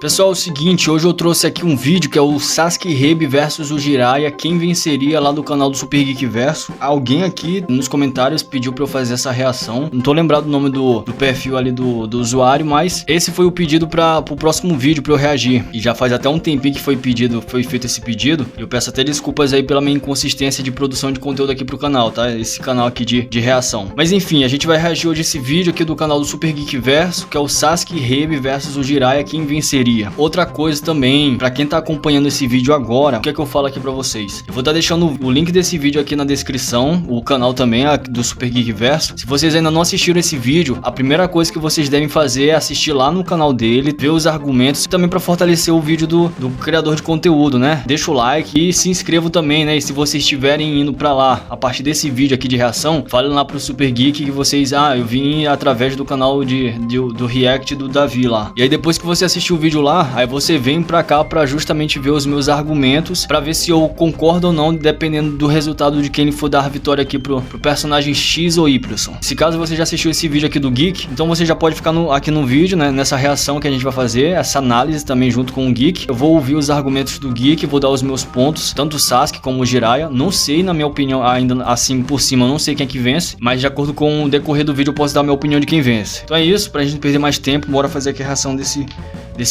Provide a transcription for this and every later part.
Pessoal, é o seguinte, hoje eu trouxe aqui um vídeo que é o Sasuke Hebi versus o Jiraiya, quem venceria lá do canal do Super Geek Verso. Alguém aqui nos comentários pediu pra eu fazer essa reação, não tô lembrado o nome do perfil ali do usuário, mas esse foi o pedido pro próximo vídeo pra eu reagir. E já faz até um tempinho que foi feito esse pedido, e eu peço até desculpas aí pela minha inconsistência de produção de conteúdo aqui pro canal, tá? Esse canal aqui de reação. Mas enfim, a gente vai reagir hoje a esse vídeo aqui do canal do Super Geek Verso, que é o Sasuke Hebi versus o Jiraiya, quem venceria. Outra coisa também, pra quem tá acompanhando esse vídeo agora, o que é que eu falo aqui pra vocês? Eu vou estar deixando o link desse vídeo aqui na descrição, o canal também do Super Geek Verso. Se vocês ainda não assistiram esse vídeo, a primeira coisa que vocês devem fazer é assistir lá no canal dele, ver os argumentos, e também pra fortalecer o vídeo do criador de conteúdo, né? Deixa o like e se inscrevam também, né? E se vocês estiverem indo pra lá, a partir desse vídeo aqui de reação, falem lá pro Super Geek que vocês, eu vim através do canal do React do Davi lá. E aí depois que você assistir o vídeo lá, aí você vem pra cá pra justamente ver os meus argumentos, pra ver se eu concordo ou não, dependendo do resultado de quem for dar a vitória aqui pro personagem X ou Y. Se caso você já assistiu esse vídeo aqui do Geek, então você já pode ficar aqui no vídeo, né, nessa reação que a gente vai fazer, essa análise também junto com o Geek. Eu vou ouvir os argumentos do Geek, vou dar os meus pontos, tanto o Sasuke como o Jiraiya. Não sei, na minha opinião, ainda assim por cima, eu não sei quem é que vence, mas de acordo com o decorrer do vídeo eu posso dar a minha opinião de quem vence. Então é isso, pra gente não perder mais tempo, bora fazer aqui a reação desse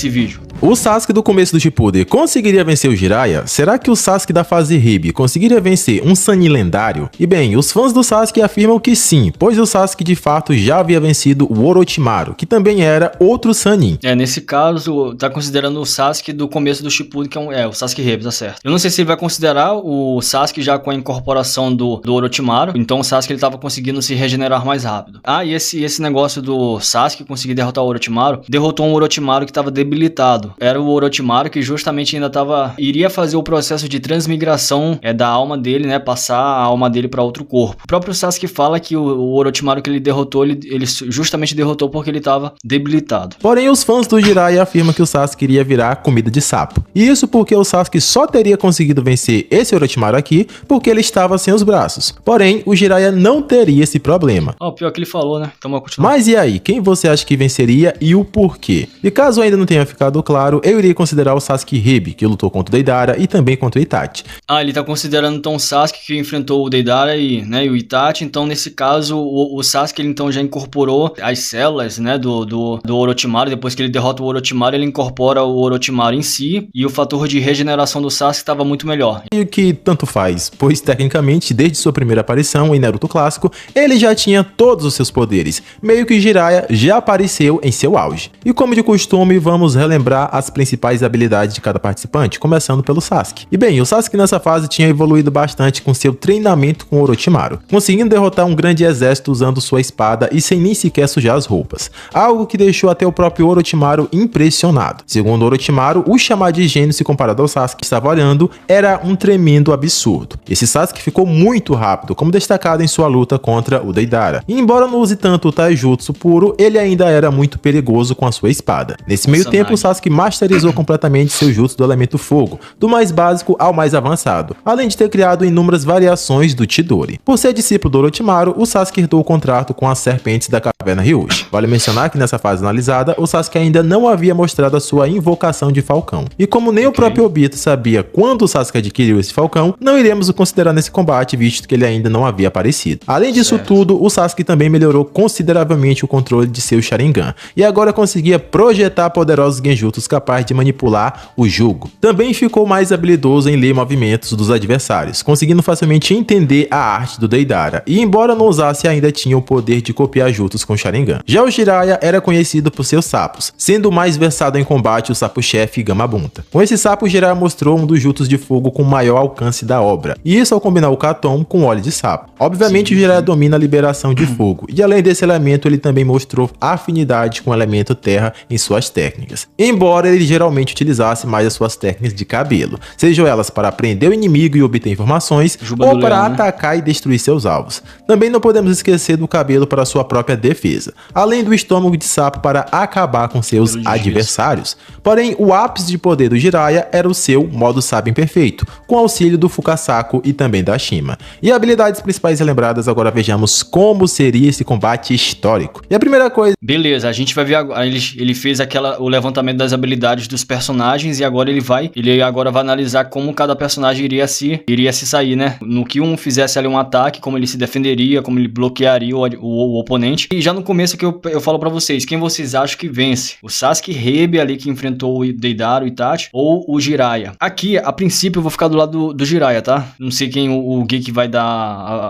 vídeo. O Sasuke do começo do Shippuden conseguiria vencer o Jiraiya? Será que o Sasuke da fase Hebi conseguiria vencer um Sannin lendário? E bem, os fãs do Sasuke afirmam que sim, pois o Sasuke de fato já havia vencido o Orochimaru, que também era outro Sannin. Nesse caso, tá considerando o Sasuke do começo do Shippuden, que é o Sasuke Hebi, tá certo. Eu não sei se ele vai considerar o Sasuke já com a incorporação do Orochimaru, então o Sasuke ele tava conseguindo se regenerar mais rápido. E esse negócio do Sasuke conseguir derrotar o Orochimaru, derrotou um Orochimaru que tava debilitado. Era o Orochimaru que justamente ainda iria fazer o processo de transmigração da alma dele, né, passar a alma dele para outro corpo. O próprio Sasuke fala que o Orochimaru que ele derrotou, ele justamente derrotou porque ele estava debilitado. Porém, os fãs do Jiraiya afirmam que o Sasuke iria virar comida de sapo. E isso porque o Sasuke só teria conseguido vencer esse Orochimaru aqui porque ele estava sem os braços. Porém, o Jiraiya não teria esse problema. Pior que ele falou, né? Então vamos continuar. Mas e aí, quem você acha que venceria e o porquê? E caso ainda não tenha ficado claro, eu iria considerar o Sasuke Hebi, que lutou contra o Deidara e também contra o Itachi. Ele tá considerando então o Sasuke que enfrentou o Deidara e o Itachi. Então nesse caso o Sasuke ele então já incorporou as células, né, do Orochimaru. Depois que ele derrota o Orochimaru, ele incorpora o Orochimaru em si, e o fator de regeneração do Sasuke estava muito melhor. E o que tanto faz, pois tecnicamente desde sua primeira aparição em Naruto clássico, ele já tinha todos os seus poderes, meio que Jiraiya já apareceu em seu auge. E como de costume, vamos relembrar as principais habilidades de cada participante, começando pelo Sasuke. E bem, o Sasuke nessa fase tinha evoluído bastante com seu treinamento com o Orochimaru, conseguindo derrotar um grande exército usando sua espada e sem nem sequer sujar as roupas, algo que deixou até o próprio Orochimaru impressionado. Segundo Orochimaru, o chamar de gênio se comparado ao Sasuke que estava olhando era um tremendo absurdo. Esse Sasuke ficou muito rápido, como destacado em sua luta contra o Deidara. E embora não use tanto o Taijutsu puro, ele ainda era muito perigoso com a sua espada. Nesse meio tempo, o Sasuke masterizou completamente seu jutsu do elemento fogo, do mais básico ao mais avançado, além de ter criado inúmeras variações do Chidori. Por ser discípulo do Orochimaru, o Sasuke herdou o contrato com as serpentes da caverna Ryushi. Vale mencionar que nessa fase analisada, o Sasuke ainda não havia mostrado a sua invocação de falcão. E como nem o próprio Obito sabia quando o Sasuke adquiriu esse falcão, não iremos o considerar nesse combate, visto que ele ainda não havia aparecido. Além disso tudo, o Sasuke também melhorou consideravelmente o controle de seu Sharingan, e agora conseguia projetar poderosos genjutsus capazes de manipular o jugo. Também ficou mais habilidoso em ler movimentos dos adversários, conseguindo facilmente entender a arte do Deidara, e embora não usasse, ainda tinha o poder de copiar jutsus com Sharingan. Já o Jiraiya era conhecido por seus sapos, sendo o mais versado em combate o sapo-chefe Gamabunta. Com esse sapo, o Jiraiya mostrou um dos jutsus de fogo com maior alcance da obra, e isso ao combinar o Katon com óleo de sapo. Obviamente, o Jiraiya domina a liberação de fogo, e além desse elemento, ele também mostrou afinidade com o elemento terra em suas técnicas, embora ele geralmente utilizasse mais as suas técnicas de cabelo, sejam elas para prender o inimigo e obter informações, ou para atacar e destruir seus alvos. Também não podemos esquecer do cabelo para sua própria defesa, além do estômago de sapo para acabar com seus adversários. Porém, o ápice de poder do Jiraiya era o seu modo Sabin perfeito, com auxílio do Fukasaku e também da Shima. E habilidades principais relembradas, agora vejamos como seria esse combate histórico. E a primeira coisa... Beleza, a gente vai ver agora, ele fez o levantamento das habilidades dos personagens e agora ele agora vai analisar como cada personagem iria se sair, né? No que um fizesse ali um ataque, como ele se defenderia, como ele bloquearia o oponente. E já no começo que eu falo pra vocês, quem vocês acham que vence? O Sasuke Hebi ali que enfrentou o Deidara, o Itachi, ou o Jiraiya? Aqui, a princípio, eu vou ficar do lado do Jiraiya, tá? Não sei quem o Geek vai dar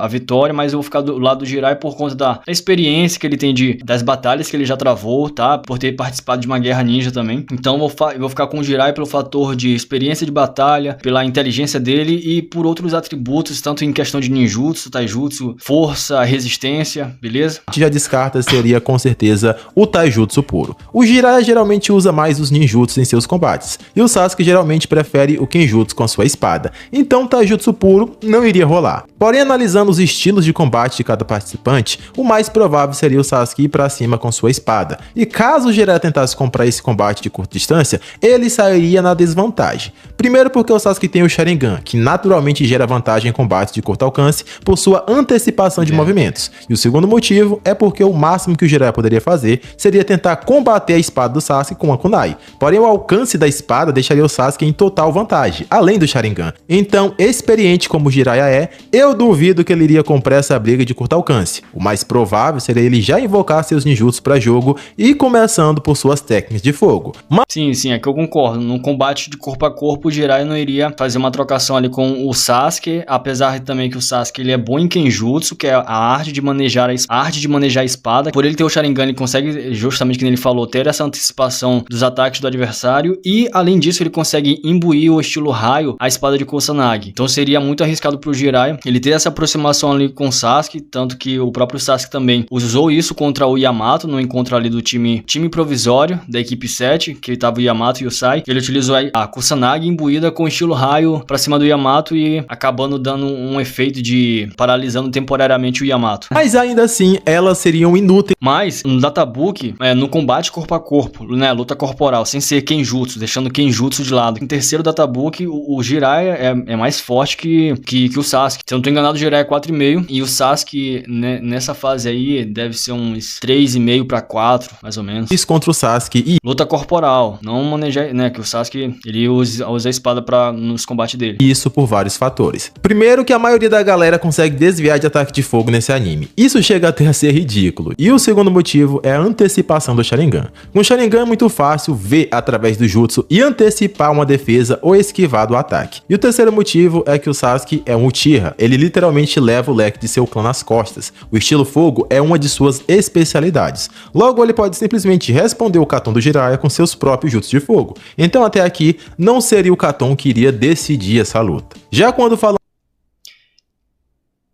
a vitória, mas eu vou ficar do lado do Jiraiya por conta da experiência que ele tem das batalhas que ele já travou, tá? Por ter participado de uma guerra ninja também. Então eu vou ficar com o Jiraiya pelo fator de experiência de batalha, pela inteligência dele e por outros atributos, tanto em questão de ninjutsu, taijutsu, força, resistência, beleza? A gente já descarta seria com certeza o taijutsu puro. O Jiraiya geralmente usa mais os ninjutsu em seus combates, e o Sasuke geralmente prefere o kenjutsu com sua espada, então taijutsu puro não iria rolar. Porém, analisando os estilos de combate de cada participante, o mais provável seria o Sasuke ir pra cima com sua espada, e caso o Jiraiya tentasse comprar esse combate de curta distância, ele sairia na desvantagem. Primeiro porque o Sasuke tem o Sharingan, que naturalmente gera vantagem em combates de curto alcance por sua antecipação de movimentos, e o segundo motivo é porque o máximo que o Jiraiya poderia fazer seria tentar combater a espada do Sasuke com a kunai, porém o alcance da espada deixaria o Sasuke em total vantagem, além do Sharingan. Então, experiente como o Jiraiya é, eu duvido que ele iria comprar essa briga de curto alcance. O mais provável seria ele já invocar seus ninjutsus para jogo e começando por suas técnicas de fogo. Sim, é que eu concordo. No combate de corpo a corpo, o Jiraiya não iria fazer uma trocação ali com o Sasuke, apesar também que o Sasuke ele é bom em Kenjutsu, que é a arte de manejar a espada. Por ele ter o Sharingan, ele consegue, justamente como ele falou, ter essa antecipação dos ataques do adversário e, além disso, ele consegue imbuir o estilo raio a espada de Kusanagi. Então seria muito arriscado pro Jiraiya ele ter essa aproximação ali com o Sasuke, tanto que o próprio Sasuke também usou isso contra o Yamato no encontro ali do time provisório da equipe 7, que tava o Yamato e o Sai. Ele utilizou a Kusanagi imbuída com estilo raio pra cima do Yamato e acabando dando um efeito de paralisando temporariamente o Yamato. Mas ainda assim, elas seriam inúteis. Mas no Databook, no combate corpo a corpo, né, luta corporal, sem ser Kenjutsu, deixando Kenjutsu de lado. Em terceiro Databook, o Jiraiya é mais forte que o Sasuke. Se eu não tô enganado, o Jiraiya é 4,5 e o Sasuke, né, nessa fase aí, deve ser uns 3,5 pra 4, mais ou menos. Isso contra o Sasuke e luta corporal, não manejar, né, que o Sasuke, ele usa a espada nos combates dele. Isso por vários fatores. Primeiro que a maioria da galera consegue desviar de ataque de fogo nesse anime. Isso chega até a ser ridículo. E o segundo motivo é a antecipação do Sharingan. Com o Sharingan é muito fácil ver através do jutsu e antecipar uma defesa ou esquivar do ataque. E o terceiro motivo é que o Sasuke é um Uchiha. Ele literalmente leva o leque de seu clã nas costas. O estilo fogo é uma de suas especialidades. Logo, ele pode simplesmente responder o Katon do Jiraiya com seus próprios jutsus de fogo. Então, até aqui, não seria o Katon que iria decidir essa luta. Já quando falamos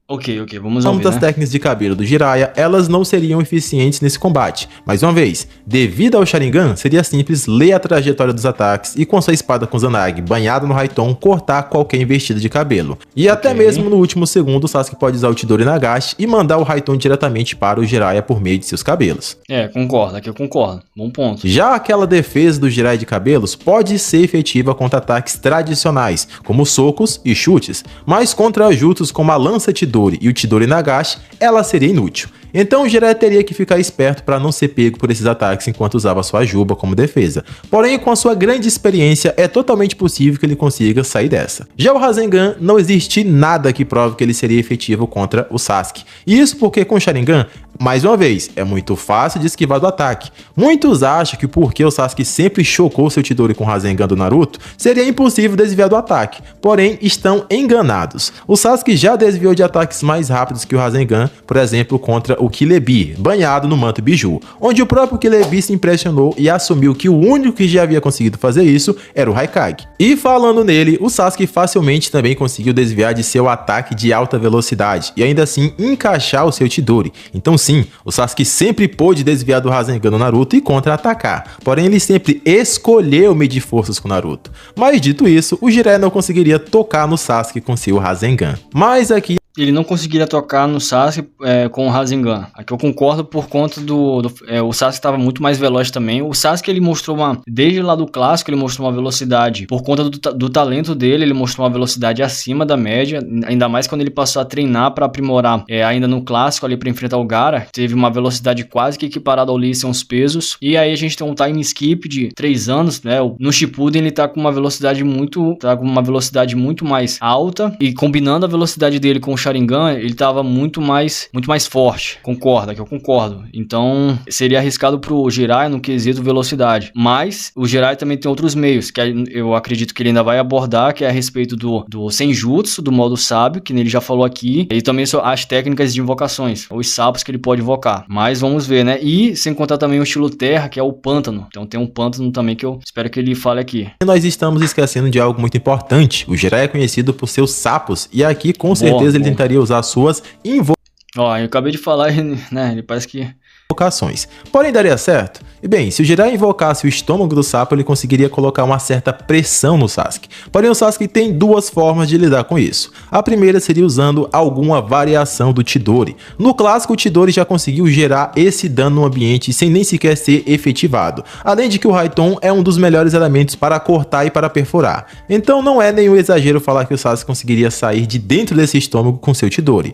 Ok, vamos ouvir, das técnicas de cabelo do Jiraiya, elas não seriam eficientes nesse combate. Mais uma vez, devido ao Sharingan, seria simples ler a trajetória dos ataques e com sua espada Kusanagi banhada no Raiton, cortar qualquer investida de cabelo. E até mesmo no último segundo, o Sasuke pode usar o Chidori Nagashi e mandar o Raiton diretamente para o Jiraiya por meio de seus cabelos. Concordo, aqui eu concordo. Bom ponto. Já aquela defesa do Jiraiya de cabelos pode ser efetiva contra ataques tradicionais, como socos e chutes, mas contra jutsus como a lança Chidori e o Chidori Nagashi, ela seria inútil. Então o Jiraiya teria que ficar esperto para não ser pego por esses ataques enquanto usava sua juba como defesa. Porém, com a sua grande experiência, é totalmente possível que ele consiga sair dessa. Já o Rasengan, não existe nada que prove que ele seria efetivo contra o Sasuke. E isso porque com o Sharingan, mais uma vez, é muito fácil de esquivar do ataque. Muitos acham que porque o Sasuke sempre chocou seu Chidori com o Rasengan do Naruto, seria impossível desviar do ataque. Porém, estão enganados. O Sasuke já desviou de ataques mais rápidos que o Rasengan, por exemplo, contra o Killer Bee, banhado no manto Biju, onde o próprio Killer Bee se impressionou e assumiu que o único que já havia conseguido fazer isso era o Raikage. E falando nele, o Sasuke facilmente também conseguiu desviar de seu ataque de alta velocidade e ainda assim encaixar o seu Chidori. Então sim, o Sasuke sempre pôde desviar do Rasengan no Naruto e contra-atacar, porém ele sempre escolheu medir forças com o Naruto. Mas dito isso, o Jiraiya não conseguiria tocar no Sasuke com seu Rasengan. Mas aqui ele não conseguiria tocar no Sasuke com o Rasengan. Aqui eu concordo por conta o Sasuke estava muito mais veloz também. O Sasuke, ele mostrou desde lá do clássico, ele mostrou uma velocidade, por conta do talento dele, ele mostrou uma velocidade acima da média, ainda mais quando ele passou a treinar para aprimorar, ainda no clássico ali para enfrentar o Gaara, teve uma velocidade quase que equiparada ao Lee Sin os pesos, e aí a gente tem um time skip de 3 anos, né? No Shippuden ele tá com uma velocidade muito mais alta, e combinando a velocidade dele com o Sharingan, ele tava muito mais forte. Que eu concordo. Então, seria arriscado pro Jiraiya no quesito velocidade. Mas, o Jiraiya também tem outros meios, que eu acredito que ele ainda vai abordar, que é a respeito do Senjutsu, do modo sábio, que ele já falou aqui, e também as técnicas de invocações, os sapos que ele pode invocar. Mas, vamos ver, né? E, sem contar também o estilo terra, que é o pântano. Então, tem um pântano também que eu espero que ele fale aqui. Nós estamos esquecendo de algo muito importante. O Jiraiya é conhecido por seus sapos, e aqui, com certeza, ele tentaria usar suas invocações. Ó, eu acabei de falar, né? Ele parece que... invocações. Porém, daria certo? E bem, se o Jiraiya invocasse o estômago do sapo, ele conseguiria colocar uma certa pressão no Sasuke. Porém, o Sasuke tem duas formas de lidar com isso. A primeira seria usando alguma variação do Chidori. No clássico, o Chidori já conseguiu gerar esse dano no ambiente sem nem sequer ser efetivado. Além de que o Raiton é um dos melhores elementos para cortar e para perfurar. Então não é nenhum exagero falar que o Sasuke conseguiria sair de dentro desse estômago com seu Chidori.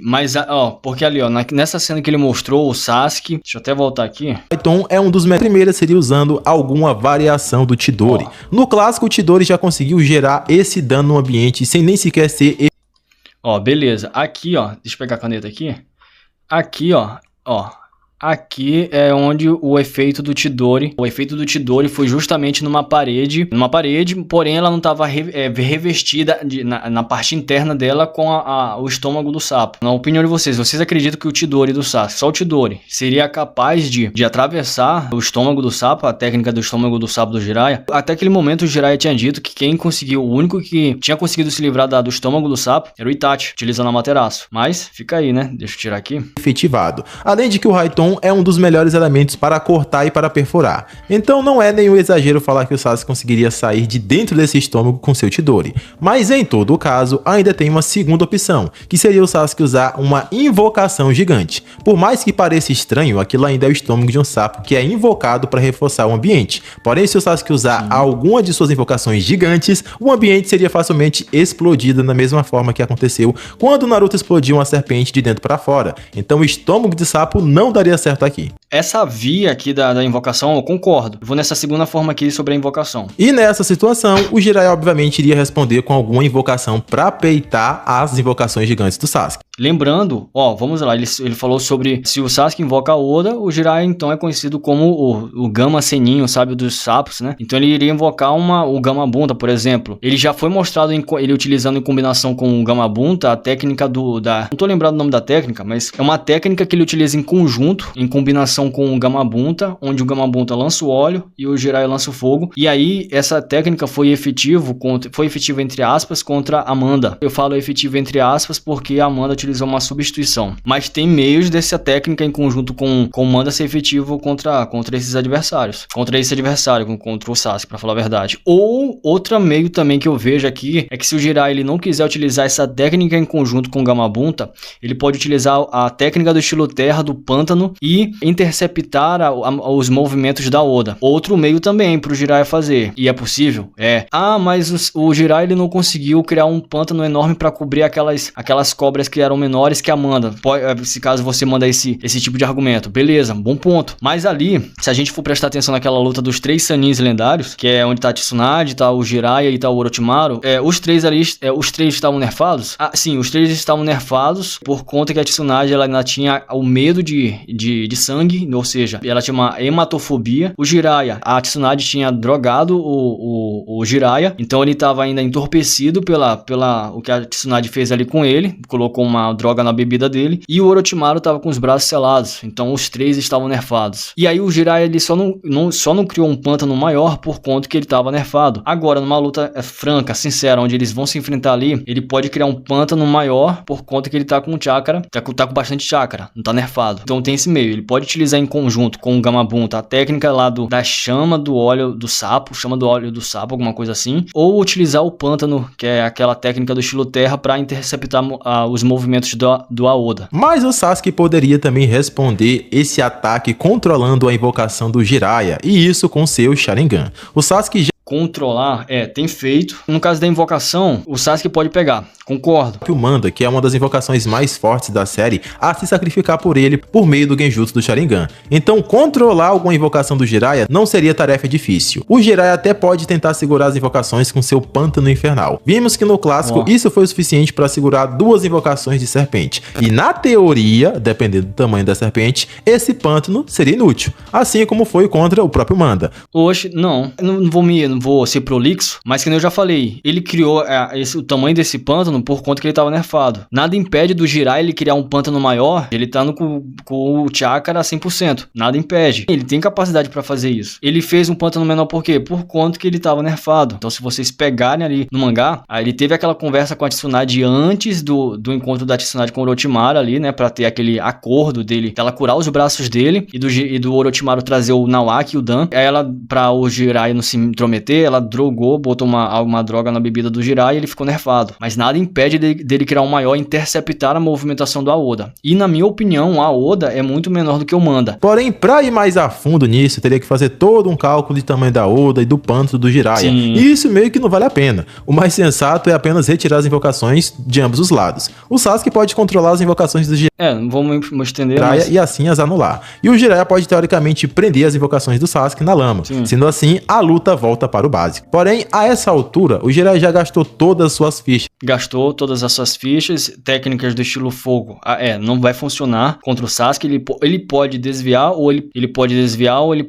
Mas porque ali, ó, nessa cena que ele mostrou, o Sasuke, deixa eu até voltar aqui. Raiton é um dos melhores. A primeira seria usando alguma variação do Chidori. No clássico, o Chidori já conseguiu gerar esse dano no ambiente sem nem sequer ser... beleza. Aqui, ó, deixa eu pegar a caneta aqui. Aqui, ó. Aqui é onde o efeito do Chidori foi justamente numa parede, porém ela não estava revestida na parte interna dela com o estômago do sapo. Na opinião de vocês acreditam que o Chidori do Sasuke, só o Chidori, seria capaz de atravessar o estômago do sapo, a técnica do estômago do sapo do Jiraiya? Até aquele momento o Jiraiya tinha dito que o único que tinha conseguido se livrar do estômago do sapo era o Itachi, utilizando a Amaterasu. Mas fica aí, né? Deixa eu tirar aqui. Efetivado. Além de que o Raiton é um dos melhores elementos para cortar e para perfurar. Então não é nenhum exagero falar que o Sasuke conseguiria sair de dentro desse estômago com seu Chidori. Mas em todo o caso, ainda tem uma segunda opção, que seria o Sasuke usar uma invocação gigante. Por mais que pareça estranho, aquilo ainda é o estômago de um sapo que é invocado para reforçar o ambiente. Porém, se o Sasuke usar alguma de suas invocações gigantes, o ambiente seria facilmente explodido da mesma forma que aconteceu quando o Naruto explodiu uma serpente de dentro para fora. Então o estômago de sapo não daria certo aqui. Essa via aqui da invocação, eu concordo. Eu vou nessa segunda forma aqui sobre a invocação. E nessa situação, o Jiraiya obviamente iria responder com alguma invocação para peitar as invocações gigantes do Sasuke. Lembrando, vamos lá, ele falou sobre se o Sasuke invoca Oda, o Jiraiya então é conhecido como o Gama Senin, o sábio dos sapos, né? Então ele iria invocar o Gamabunta, por exemplo. Ele já foi mostrado ele utilizando em combinação com o Gamabunta a técnica não tô lembrado o nome da técnica, mas é uma técnica que ele utiliza em conjunto, em combinação com o Gamabunta, onde o Gamabunta lança o óleo e o Jiraiya lança o fogo. E aí essa técnica foi efetiva entre aspas contra Amanda. Eu falo efetiva entre aspas porque a Amanda utilizou uma substituição. Mas tem meios dessa técnica em conjunto com Amanda ser efetivo contra esses adversários. Contra esse adversário, contra o Sasuke, pra falar a verdade. Ou outro meio também que eu vejo aqui é que se o Jiraiya ele não quiser utilizar essa técnica em conjunto com o Gamabunta, ele pode utilizar a técnica do estilo terra do pântano e interceptar os movimentos da Oda. Outro meio também pro Jiraiya fazer. E é possível? Mas o Jiraiya ele não conseguiu criar um pântano enorme para cobrir aquelas cobras que eram menores que a Amanda. Se caso você manda esse tipo de argumento. Beleza, bom ponto. Mas ali, se a gente for prestar atenção naquela luta dos 3 Sanins lendários, que é onde tá a Tsunade, tá o Jiraiya e tá o Orochimaru, os 3 estavam nerfados? Sim, os 3 estavam nerfados por conta que a Tsunade ela ainda tinha o medo de sangue, ou seja, ela tinha uma hematofobia. O Jiraiya, a Tsunade tinha drogado o Jiraiya, então ele estava ainda entorpecido pela o que a Tsunade fez ali com ele, colocou uma droga na bebida dele, e o Orochimaru estava com os braços selados, então os 3 estavam nerfados. E aí o Jiraiya ele só não criou um pântano maior por conta que ele estava nerfado. Agora, numa luta franca, sincera, onde eles vão se enfrentar ali, ele pode criar um pântano maior por conta que ele tá com chakra, tá com bastante chakra, não tá nerfado. Então tem esse meio, ele pode utilizar utilizar em conjunto com o Gamabunta a técnica lá da chama do óleo do sapo, alguma coisa assim, ou utilizar o pântano, que é aquela técnica do estilo terra, para interceptar os movimentos do Aoda. Mas o Sasuke poderia também responder esse ataque controlando a invocação do Jiraiya, e isso com seu Sharingan. O Sasuke já controlar, tem feito. No caso da invocação, o Sasuke pode pegar, concordo. O manda, que é uma das invocações mais fortes da série, a se sacrificar por ele por meio do Genjutsu do Sharingan. Então, controlar alguma invocação do Jiraiya não seria tarefa difícil. O Jiraiya até pode tentar segurar as invocações com seu pântano infernal. Vimos que no clássico isso foi o suficiente para segurar 2 invocações de serpente. E na teoria, dependendo do tamanho da serpente, esse pântano seria inútil, assim como foi contra o próprio Manda. Oxe, não vou ser prolixo, mas que nem eu já falei, ele criou o tamanho desse pântano por conta que ele estava nerfado. Nada impede do Jiraiya ele criar um pântano maior, ele estando com o chakra a 100%. Nada impede. Ele tem capacidade para fazer isso. Ele fez um pântano menor por quê? Por conta que ele estava nerfado. Então, se vocês pegarem ali no mangá, aí ele teve aquela conversa com a Tsunade antes do encontro da Tsunade com o Orochimaru ali, né, para ter aquele acordo dele, ela curar os braços dele e do Orochimaru trazer o Nawaki e o Dan. Aí ela, pra o Jiraiya não se intrometer, ela drogou, botou uma droga na bebida do Jiraiya e ele ficou nerfado. Mas nada impede dele criar um maior e interceptar a movimentação do Aoda. E na minha opinião, o Aoda é muito menor do que o Manda. Porém, pra ir mais a fundo nisso, teria que fazer todo um cálculo de tamanho da Oda e do pântano do Jiraiya. Sim. E isso meio que não vale a pena. O mais sensato é apenas retirar as invocações de ambos os lados. O Sasuke pode controlar as invocações do Jiraiya não vamos me estender, mas... e assim as anular. E o Jiraiya pode teoricamente prender as invocações do Sasuke na lama. Sim. Sendo assim, a luta volta para o básico. Porém, a essa altura, o Jiraiya já gastou todas as suas fichas. Gastou todas as suas fichas, técnicas do estilo fogo. Não vai funcionar contra o Sasuke. Ele pode desviar, ou ele pode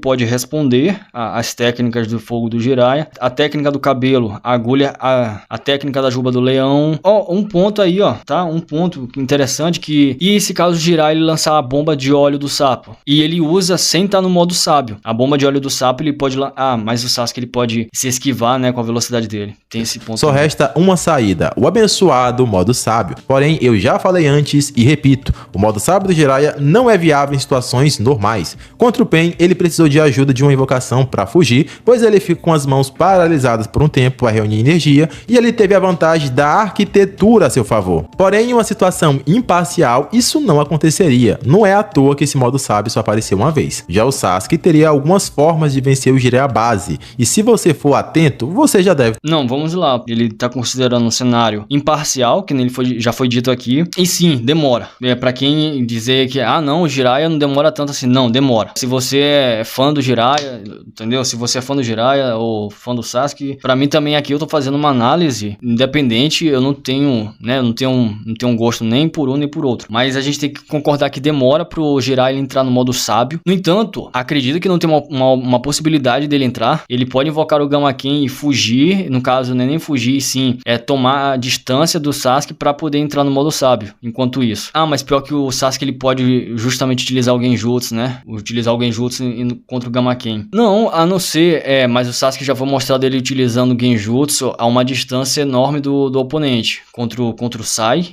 pode responder às técnicas do fogo do Jiraiya. A técnica do cabelo, a agulha, a técnica da juba do leão. Um ponto aí, tá? Um ponto interessante que... E se caso o Jiraiya ele lançar a bomba de óleo do sapo? E ele usa sem estar no modo sábio. A bomba de óleo do sapo, ele pode... mas o Sasuke ele pode se esquivar, né? Com a velocidade dele. Tem esse ponto. Só resta uma saída, o abençoado modo sábio. Porém, eu já falei antes e repito, o modo sábio do Jiraiya não é viável em situações normais. Contra o Pain, ele precisou de ajuda de uma invocação para fugir, pois ele fica com as mãos paralisadas por um tempo a reunir energia, e ele teve a vantagem da arquitetura a seu favor. Porém, em uma situação imparcial, isso não aconteceria. Não é à toa que esse modo sábio só apareceu uma vez. Já o Sasuke teria algumas formas de vencer o Jiraiya base, e se você for atento, você já deve... Não, vamos lá. Ele tá considerando um cenário imparcial, que nem já foi dito aqui. E sim, demora. Pra quem dizer que, não, o Jiraiya não demora tanto assim. Não, demora. Se você é fã do Jiraiya, entendeu? Se você é fã do Jiraiya ou fã do Sasuke, pra mim também aqui eu tô fazendo uma análise independente. Eu não tenho, né? Não tenho gosto nem por um nem por outro. Mas a gente tem que concordar que demora pro Jiraiya entrar no modo sábio. No entanto, acredito que não tem uma possibilidade dele entrar. Ele pode invocar o Gamaken e fugir. No caso, não é nem fugir, sim. É tomar a distância do Sasuke pra poder entrar no modo sábio. Enquanto isso. Mas pior que o Sasuke, ele pode justamente utilizar o Genjutsu, né? Utilizar o Genjutsu contra o Gamaken. Não, a não ser... mas o Sasuke já foi mostrado ele utilizando o Genjutsu a uma distância enorme do oponente. Contra o Sai.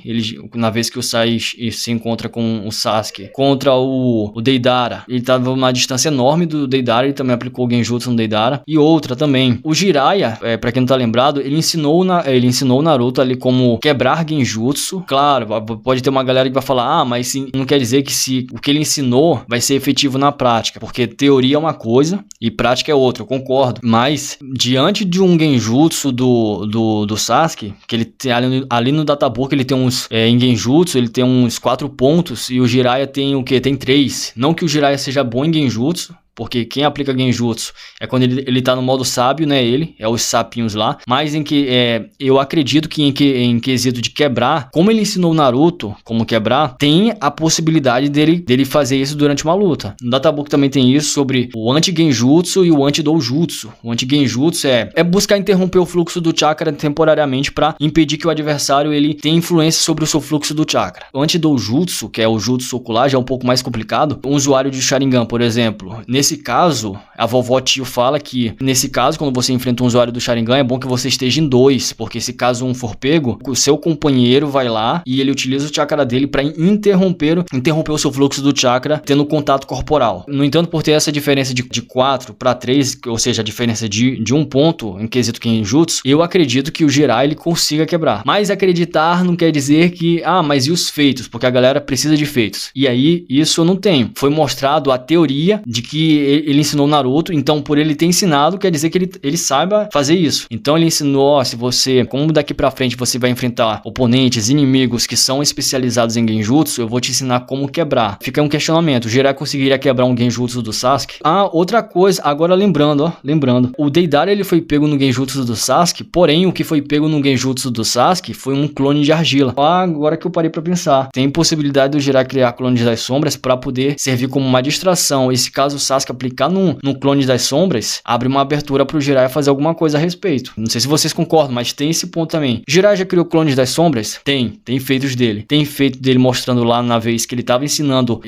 Na vez que o Sai se encontra com o Sasuke. Contra o Deidara. Ele tava a uma distância enorme do Deidara. Ele também aplicou o Genjutsu no Deidara. E outra também. O Jiraiya, pra quem não tá lembrado, ele ensinou o Naruto ali como quebrar Genjutsu. Claro, pode ter uma galera que vai falar, mas não quer dizer que o que ele ensinou vai ser efetivo na prática. Porque teoria é uma coisa e prática é outra, eu concordo. Mas, diante de um Genjutsu do Sasuke, que ele tem ali no Databook, ele tem uns... em Genjutsu, ele tem uns 4 pontos e o Jiraiya tem o quê? Tem 3. Não que o Jiraiya seja bom em Genjutsu, porque quem aplica Genjutsu é quando ele tá no modo sábio, né? É os sapinhos lá. Mas em que eu acredito que em quesito de quebrar, como ele ensinou o Naruto como quebrar, tem a possibilidade dele fazer isso durante uma luta. No Databook também tem isso sobre o anti-Genjutsu e o anti-Doujutsu. O anti-Genjutsu é buscar interromper o fluxo do chakra temporariamente para impedir que o adversário ele tenha influência sobre o seu fluxo do chakra. O anti-Doujutsu, que é o jutsu ocular, já é um pouco mais complicado. Um usuário de Sharingan, por exemplo, nesse nesse caso, a vovó Tio fala que, nesse caso, quando você enfrenta um usuário do Sharingan, é bom que você esteja em 2, porque se caso um for pego, o seu companheiro vai lá e ele utiliza o chakra dele para interromper o seu fluxo do chakra, tendo contato corporal. No entanto, por ter essa diferença de 4 para 3, ou seja, a diferença de 1 ponto em quesito Genjutsu, eu acredito que o Jiraiya ele consiga quebrar. Mas acreditar não quer dizer que, mas e os feitos? Porque a galera precisa de feitos. E aí, isso eu não tenho. Foi mostrado a teoria de que ele ensinou Naruto, então por ele ter ensinado, quer dizer que ele saiba fazer isso. Então ele ensinou, se você, como daqui pra frente você vai enfrentar oponentes, inimigos que são especializados em Genjutsu, eu vou te ensinar como quebrar. Fica um questionamento, o Jiraiya conseguiria quebrar um Genjutsu do Sasuke? Outra coisa, agora lembrando, o Deidara ele foi pego no Genjutsu do Sasuke, porém o que foi pego no Genjutsu do Sasuke foi um clone de argila. Agora que eu parei pra pensar, tem possibilidade do Jiraiya criar clones das sombras para poder servir como uma distração. E se caso o Sasuke aplicar no clone das sombras, abre uma abertura pro Jiraiya fazer alguma coisa a respeito. Não sei se vocês concordam, mas tem esse ponto também. Jiraiya já criou clones das sombras? Tem feitos dele. Tem feito dele mostrando lá na vez que ele tava ensinando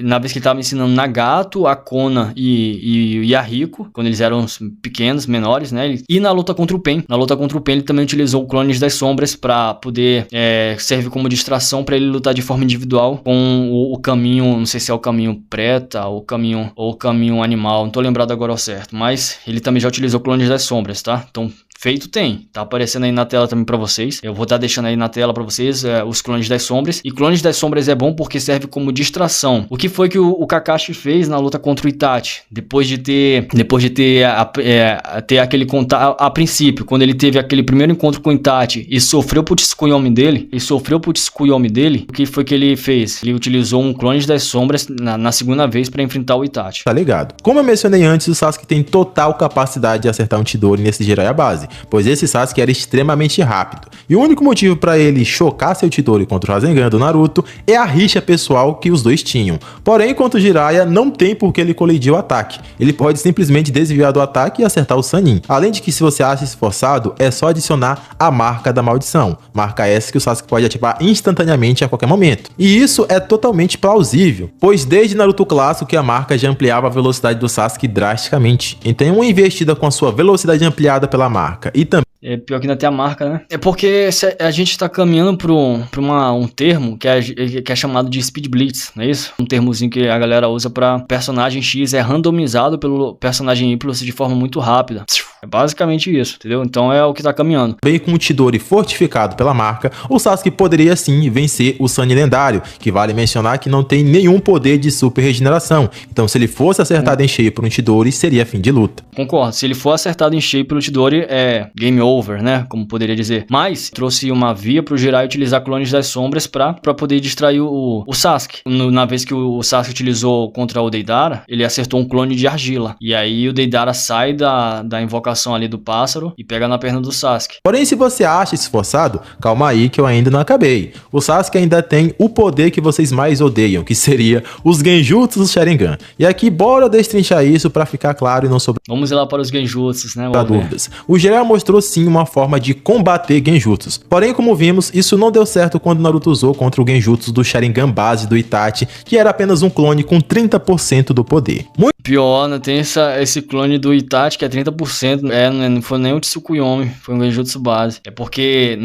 Nagato, Akona e a Rico, quando eles eram pequenos, menores, né? E na luta contra o Pen. Na luta contra o Pen ele também utilizou clones das sombras para poder servir como distração para ele lutar de forma individual com o caminho, não sei se é o caminho preta ou o caminho animal, não tô lembrado agora ao certo, mas ele também já utilizou clones das sombras, tá? Então feito tem, tá aparecendo aí na tela também pra vocês. Eu vou estar deixando aí na tela pra vocês os clones das sombras. E clones das sombras é bom porque serve como distração. O que foi que o Kakashi fez na luta contra o Itachi? Depois de ter aquele contato, a princípio, quando ele teve aquele primeiro encontro com o Itachi e sofreu pro Tsukuyomi dele, o que foi que ele fez? Ele utilizou um clone das sombras na segunda vez pra enfrentar o Itachi. Tá ligado? Como eu mencionei antes, o Sasuke tem total capacidade de acertar um Chidori nesse Jiraiya base, pois esse Sasuke era extremamente rápido. E o único motivo para ele chocar seu Chidori contra o Rasengan do Naruto é a rixa pessoal que os dois tinham. Porém, enquanto o Jiraiya não tem por que ele colidir o ataque. Ele pode simplesmente desviar do ataque e acertar o Sannin. Além de que, se você acha esforçado, é só adicionar a marca da maldição. Marca essa que o Sasuke pode ativar instantaneamente a qualquer momento. E isso é totalmente plausível, pois desde Naruto clássico que a marca já ampliava a velocidade do Sasuke drasticamente. Então, uma investida com a sua velocidade ampliada pela marca e também pior que ainda tem a marca, né? É porque a gente tá caminhando pra um termo que é chamado de Speed Blitz, não é isso? Um termozinho que a galera usa pra personagem X é randomizado pelo personagem Y de forma muito rápida. É basicamente isso, entendeu? Então é o que tá caminhando. Bem com o Chidori fortificado pela marca, o Sasuke poderia sim vencer o Sannin lendário, que vale mencionar que não tem nenhum poder de super regeneração. Então se ele fosse acertado em cheio por um Chidori, seria fim de luta. Concordo, se ele for acertado em cheio pelo Chidori, é game over, né? Como poderia dizer. Mas trouxe uma via pro Jiraiya utilizar clones das sombras pra poder distrair o Sasuke. Na vez que o Sasuke utilizou contra o Deidara, ele acertou um clone de argila. E aí o Deidara sai da invocação ali do pássaro e pega na perna do Sasuke. Porém, se você acha esforçado, calma aí que eu ainda não acabei. O Sasuke ainda tem o poder que vocês mais odeiam, que seria os Genjutsus do Sharingan. E aqui, bora destrinchar isso pra ficar claro e não sobrar Vamos ir lá para os Genjutsus, né? dúvidas. O Jiraiya mostrou sim uma forma de combater Genjutsus. Porém, como vimos, isso não deu certo quando Naruto usou contra o Genjutsu do Sharingan base do Itachi, que era apenas um clone com 30% do poder. Pior, né? Tem esse clone do Itachi que é 30%. Não foi nem o Tsukuyomi, foi um Genjutsu base. É porque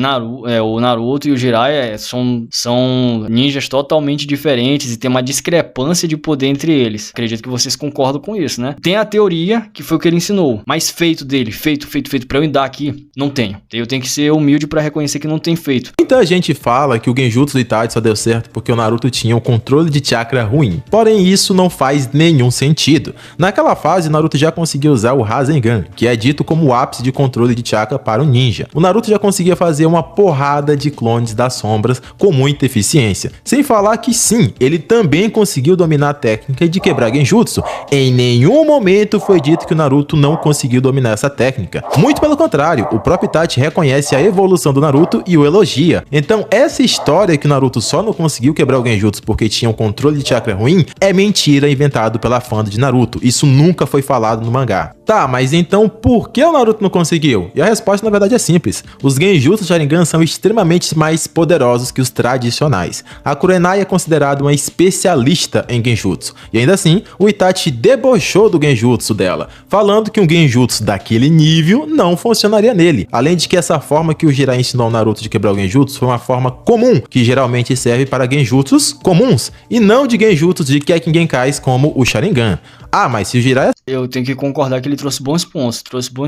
o Naruto e o Jiraiya são ninjas totalmente diferentes e tem uma discrepância de poder entre eles. Acredito que vocês concordam com isso, né? Tem a teoria, que foi o que ele ensinou, mas feito dele, feito pra eu dar aqui, não tenho. Eu tenho que ser humilde pra reconhecer que não tem feito. Muita gente fala que o Genjutsu do Itachi só deu certo porque o Naruto tinha um controle de chakra ruim. Porém, isso não faz nenhum sentido. Naquela fase, Naruto já conseguia usar o Rasengan, que é dito como o ápice de controle de chakra para um ninja. O Naruto já conseguia fazer uma porrada de clones das sombras com muita eficiência. Sem falar que sim, ele também conseguiu dominar a técnica de quebrar Genjutsu. Em nenhum momento foi dito que o Naruto não conseguiu dominar essa técnica. Muito pelo contrário, o próprio Itachi reconhece a evolução do Naruto e o elogia. Então essa história que o Naruto só não conseguiu quebrar o Genjutsu porque tinha um controle de chakra ruim é mentira inventado pela fã de Naruto. Isso nunca foi falado no mangá. Tá, mas então por que o Naruto não conseguiu? E a resposta na verdade é simples. Os Genjutsu Sharingan são extremamente mais poderosos que os tradicionais. A Kurenai é considerada uma especialista em Genjutsu. E ainda assim, o Itachi debochou do Genjutsu dela, falando que um Genjutsu daquele nível não funcionaria nele. Além de que essa forma que o Jiraiya ensinou ao Naruto de quebrar o Genjutsu foi uma forma comum, que geralmente serve para Genjutsus comuns, e não de Genjutsus de Kekkei Genkais como o Sharingan. Ah, mas se o Jiraiya... Eu tenho que concordar que ele trouxe bons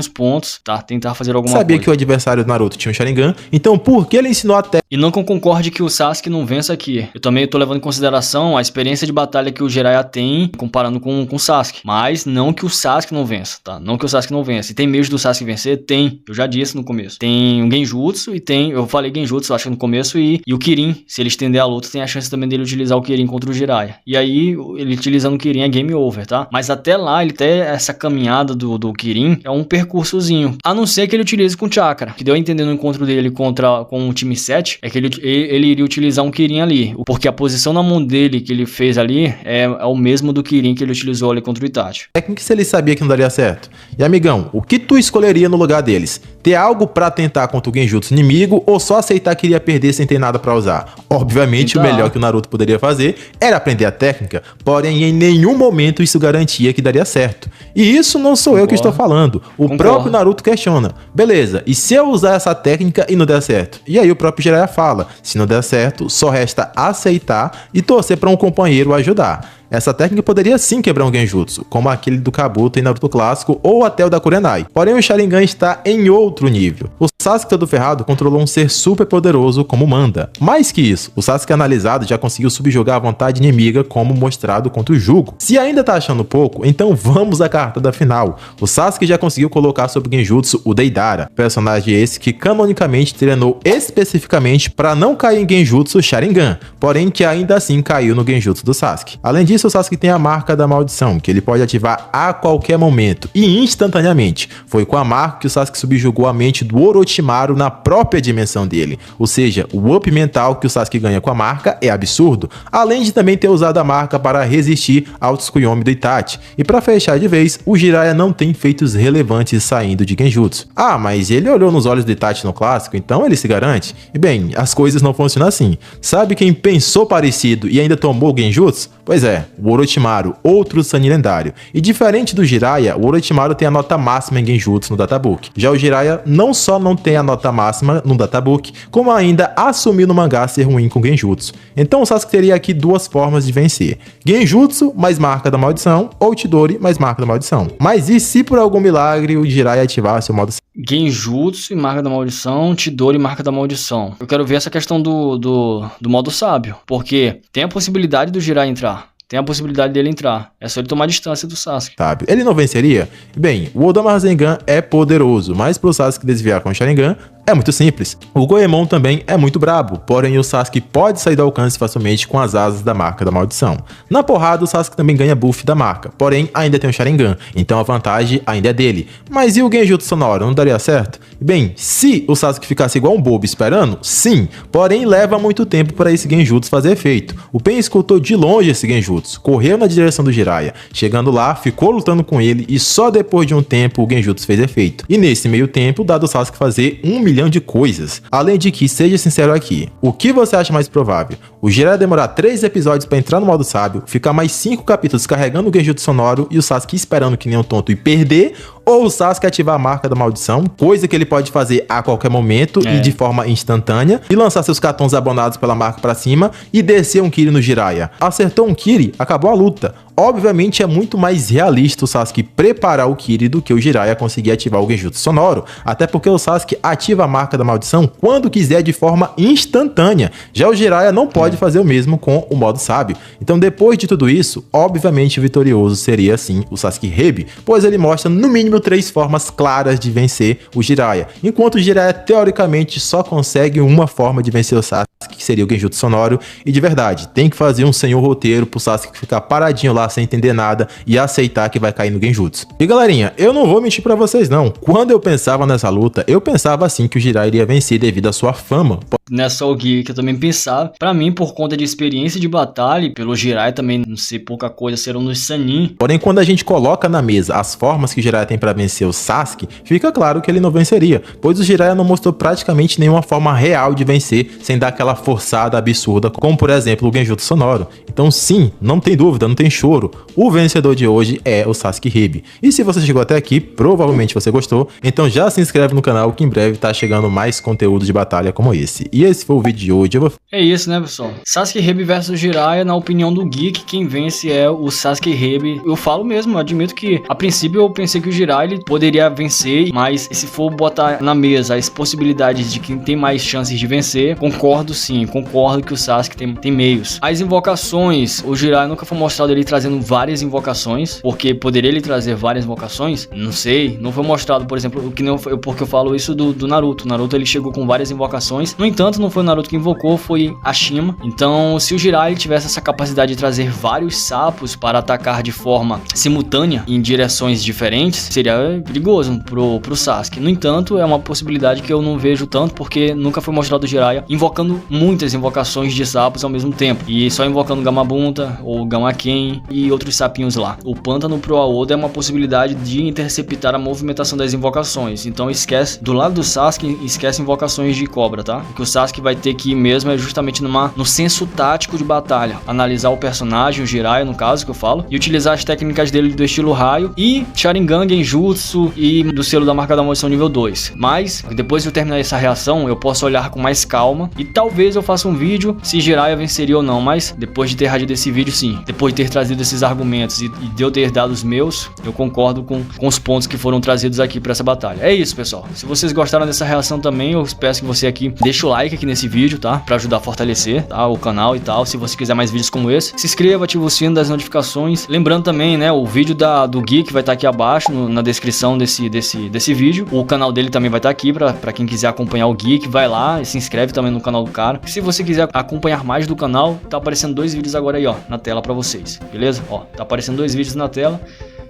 pontos, tá? Tentar fazer alguma sabia coisa. Que o adversário do Naruto tinha um Sharingan, então por que ele ensinou até... E não que eu concorde que o Sasuke não vença aqui. Eu também tô levando em consideração a experiência de batalha que o Jiraiya tem, comparando com o Sasuke. Mas não que o Sasuke não vença, tá? Não que o Sasuke não vença. E tem meio do Sasuke vencer? Tem. Eu já disse no começo. Tem um Genjutsu e tem... Eu falei Genjutsu, acho que no começo, e o Kirin. Se ele estender a luta, tem a chance também dele utilizar o Kirin contra o Jiraiya. E aí, ele utilizando o Kirin é game over, tá? Mas até lá, ele tem essa caminhada do Kirin, é um percursozinho. A não ser que ele utilize com Chakra. Que deu a entender no encontro dele com o time 7, é que ele iria utilizar um Kirin ali. Porque a posição na mão dele que ele fez ali é o mesmo do Kirin que ele utilizou ali contra o Itachi. Técnica se ele sabia que não daria certo. E amigão, o que tu escolheria no lugar deles? Ter algo pra tentar contra o Genjutsu inimigo ou só aceitar que iria perder sem ter nada pra usar? Obviamente, o melhor que o Naruto poderia fazer era aprender a técnica, porém em nenhum momento isso garantia que daria certo. E isso não sou eu que estou falando. O próprio Naruto questiona. Beleza, e se eu usar essa técnica e não der certo? E aí o próprio Jiraiya fala, se não der certo, só resta aceitar e torcer para um companheiro ajudar. Essa técnica poderia sim quebrar um Genjutsu, como aquele do Kabuto em Naruto clássico ou até o da Kurenai. Porém, o Sharingan está em outro nível. O Sasuke todo ferrado controlou um ser super poderoso como Manda. Mais que isso, o Sasuke analisado já conseguiu subjugar a vontade inimiga como mostrado contra o Jugo. Se ainda tá achando pouco, então vamos à cartada final. O Sasuke já conseguiu colocar sobre o Genjutsu o Deidara, personagem esse que canonicamente treinou especificamente para não cair em Genjutsu Sharingan, porém que ainda assim caiu no Genjutsu do Sasuke. Além disso, o Sasuke tem a marca da maldição, que ele pode ativar a qualquer momento e instantaneamente. Foi com a marca que o Sasuke subjugou a mente do Orochimaru na própria dimensão dele. Ou seja, o up mental que o Sasuke ganha com a marca é absurdo, além de também ter usado a marca para resistir ao Tsukuyomi do Itachi. E para fechar de vez, o Jiraiya não tem feitos relevantes saindo de Genjutsu. Ah, mas ele olhou nos olhos do Itachi no clássico, então ele se garante? E bem, as coisas não funcionam assim. Sabe quem pensou parecido e ainda tomou Genjutsu? Pois é, o Orochimaru, outro Sannin lendário. E diferente do Jiraiya, o Orochimaru tem a nota máxima em Genjutsu no databook. Já o Jiraiya não só não tem a nota máxima no databook, como ainda assumiu no mangá ser ruim com Genjutsu. Então o Sasuke teria aqui duas formas de vencer: Genjutsu mais marca da maldição, ou Chidori mais marca da maldição. Mas e se por algum milagre o Jiraiya ativasse o modo... Genjutsu e marca da maldição, Chidori e marca da maldição. Eu quero ver essa questão do modo sábio, porque tem a possibilidade do Jiraiya entrar. Tem a possibilidade dele entrar. É só ele tomar distância do Sasuke. Sabe? Ele não venceria? Bem, o Odama Rasengan é poderoso, mas pro Sasuke desviar com o Sharingan é muito simples. O Goemon também é muito brabo, porém o Sasuke pode sair do alcance facilmente com as asas da marca da maldição. Na porrada, o Sasuke também ganha buff da marca, porém ainda tem o Sharingan, então a vantagem ainda é dele. Mas e o Genjutsu sonoro, não daria certo? Bem, se o Sasuke ficasse igual um bobo esperando, sim, porém leva muito tempo para esse Genjutsu fazer efeito. O Pain escutou de longe esse Genjutsu, correu na direção do Jiraiya, chegando lá, ficou lutando com ele e só depois de um tempo o Genjutsu fez efeito. E nesse meio tempo, dado o Sasuke fazer 1 milhão de coisas. Além de que, seja sincero aqui, o que você acha mais provável? O Jiraiya demorar 3 episódios para entrar no modo sábio, ficar mais 5 capítulos carregando o Genjutsu sonoro e o Sasuke esperando que nem um tonto e perder, ou o Sasuke ativar a marca da maldição, coisa que ele pode fazer a qualquer momento e de forma instantânea, e lançar seus cartões abonados pela marca pra cima e descer um Kiri no Jiraiya. Acertou um Kiri, acabou a luta. Obviamente é muito mais realista o Sasuke preparar o Kiri do que o Jiraiya conseguir ativar o Genjutsu sonoro, até porque o Sasuke ativa a marca da maldição quando quiser de forma instantânea. Já o Jiraiya não pode fazer o mesmo com o modo sábio. Então depois de tudo isso, obviamente o vitorioso seria sim o Sasuke Hebi, pois ele mostra no mínimo 3 formas claras de vencer o Jiraiya, enquanto o Jiraiya teoricamente só consegue uma forma de vencer o Sasuke, que seria o Genjutsu Sonoro, e de verdade, tem que fazer um senhor roteiro pro Sasuke ficar paradinho lá sem entender nada e aceitar que vai cair no Genjutsu. E galerinha, eu não vou mentir pra vocês não, quando eu pensava nessa luta, eu pensava assim que o Jiraiya iria vencer devido à sua fama. Nessa Ogi que eu também pensava, pra mim, por conta de experiência de batalha, e pelo Jiraiya também não ser pouca coisa, ser um dos Sannin. Porém, quando a gente coloca na mesa as formas que o Jiraiya tem pra vencer o Sasuke, fica claro que ele não venceria, pois o Jiraiya não mostrou praticamente nenhuma forma real de vencer, sem dar aquela forçada absurda, como por exemplo o Genjutsu Sonoro. Então sim, não tem dúvida, não tem choro, o vencedor de hoje é o Sasuke Hebi. E se você chegou até aqui, provavelmente você gostou, então já se inscreve no canal que em breve tá chegando mais conteúdo de batalha como esse. E esse foi o vídeo de hoje. É isso, né, pessoal? Sasuke Hebi versus Jiraiya, na opinião do Geek, quem vence é o Sasuke Hebi. Eu falo mesmo, eu admito que a princípio eu pensei que o Jiraiya ele poderia vencer, mas se for botar na mesa as possibilidades de quem tem mais chances de vencer, concordo sim, concordo que o Sasuke tem meios. As invocações, o Jiraiya nunca foi mostrado ele trazendo várias invocações, porque poderia ele trazer várias invocações? Não sei, não foi mostrado, por exemplo, o que não foi, porque eu falo isso do Naruto. O Naruto ele chegou com várias invocações, no entanto não foi o Naruto que invocou, foi a Shima. Então se o Jiraiya tivesse essa capacidade de trazer vários sapos para atacar de forma simultânea em direções diferentes, seria perigoso pro Sasuke. No entanto, é uma possibilidade que eu não vejo tanto, porque nunca foi mostrado o Jiraiya invocando muitas invocações de sapos ao mesmo tempo, e só invocando Gamabunta ou Gamaken e outros sapinhos lá. O Pântano pro Aoda é uma possibilidade de interceptar a movimentação das invocações, então esquece, do lado do Sasuke, esquece invocações de cobra, tá? O que o Sasuke vai ter que ir mesmo é justamente no senso tático de batalha, analisar o personagem, o Jiraiya no caso que eu falo, e utilizar as técnicas dele do estilo raio e Sharingan, Genjutsu e do selo da marca da maldição nível 2. Mas depois de eu terminar essa reação, eu posso olhar com mais calma e talvez eu faça um vídeo se Jiraiya venceria ou não, mas depois de ter reagido esse vídeo sim, depois de ter trazido esses argumentos e de eu ter dado os meus, eu concordo com os pontos que foram trazidos aqui para essa batalha. É isso, pessoal. Se vocês gostaram dessa reação também, eu peço que você aqui deixe o like aqui nesse vídeo, tá? Para ajudar a fortalecer, tá? O canal e tal. Se você quiser mais vídeos como esse, se inscreva, ative o sino das notificações. Lembrando também, né, o vídeo do Geek vai estar aqui abaixo na descrição desse vídeo. O canal dele também vai estar aqui para quem quiser acompanhar o Geek, vai lá e se inscreve também no canal do cara. Se você quiser acompanhar mais do canal, tá aparecendo 2 vídeos agora aí, ó, na tela para vocês, beleza? Ó, tá aparecendo 2 vídeos na tela.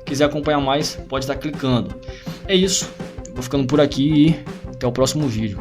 Quiser acompanhar mais, pode estar clicando. É isso. Vou ficando por aqui e até o próximo vídeo.